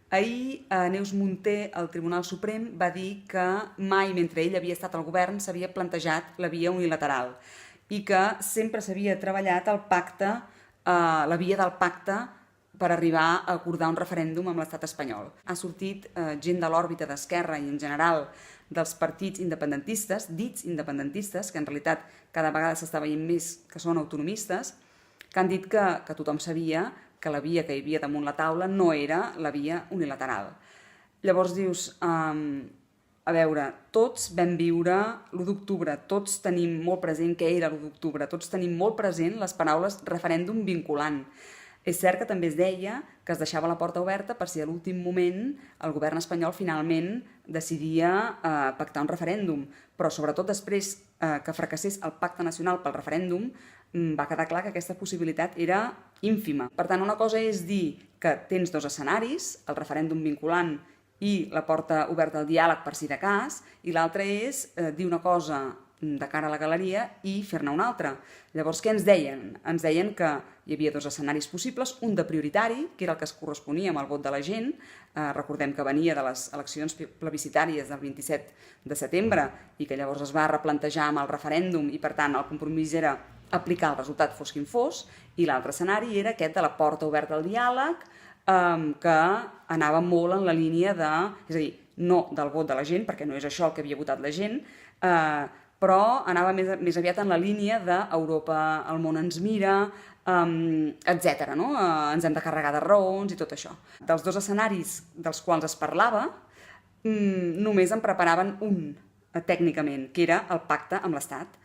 Ahir, Neus Munté, al Tribunal Suprem, va dir que mai, mentre ell havia estat al govern, s'havia plantejat la via unilateral i que sempre s'havia treballat el pacte, la via del pacte per arribar a acordar un referèndum amb l'estat espanyol. Ha sortit gent de l'òrbita d'Esquerra i, en general, dels partits independentistes, dits independentistes, que en realitat cada vegada s'està veient més que són autonomistes, que han dit que tothom sabia que la via que hi havia damunt la taula no era la via unilateral. Llavors dius, a veure, tots vam viure l'1 d'octubre, tots tenim molt present què era l'1 d'octubre, tots tenim molt present les paraules referèndum vinculant. És cert que també es deia que es deixava la porta oberta per si a l'últim moment el govern espanyol finalment decidia pactar un referèndum, però sobretot després que fracassés el pacte nacional pel referèndum va quedar clar que aquesta possibilitat era ínfima. Per tant, una cosa és dir que tens dos escenaris, el referèndum vinculant i la porta oberta al diàleg per si de cas, i l'altra és dir una cosa de cara a la galeria i fer-ne una altra. Llavors, què ens deien? Ens deien que hi havia dos escenaris possibles, un de prioritari, que era el que es corresponia amb el vot de la gent, recordem que venia de les eleccions plebiscitàries del 27 de setembre i que llavors es va replantejar amb el referèndum i, per tant, el compromís era aplicar el resultat fos quin fos, i l'altre escenari era aquest de la porta oberta al diàleg, que anava molt en la línia de, és a dir, no del vot de la gent, perquè no és això el que havia votat la gent, però anava més aviat en la línia d'Europa, el món ens mira, etc. No? Ens hem de carregar de raons i tot això. Dels dos escenaris dels quals es parlava, només en preparaven un, tècnicament, que era el pacte amb l'Estat.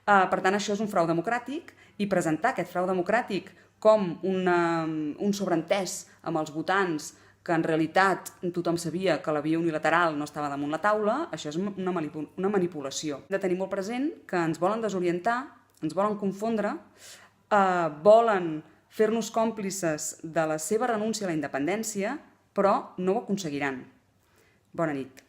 Per tant, això és un frau democràtic i presentar aquest frau democràtic com un sobreentès amb els votants que en realitat tothom sabia que la via unilateral no estava damunt la taula, això és una manipulació. Hem de tenir molt present que ens volen desorientar, ens volen confondre, volen fer-nos còmplices de la seva renúncia a la independència, però no ho aconseguiran. Bona nit.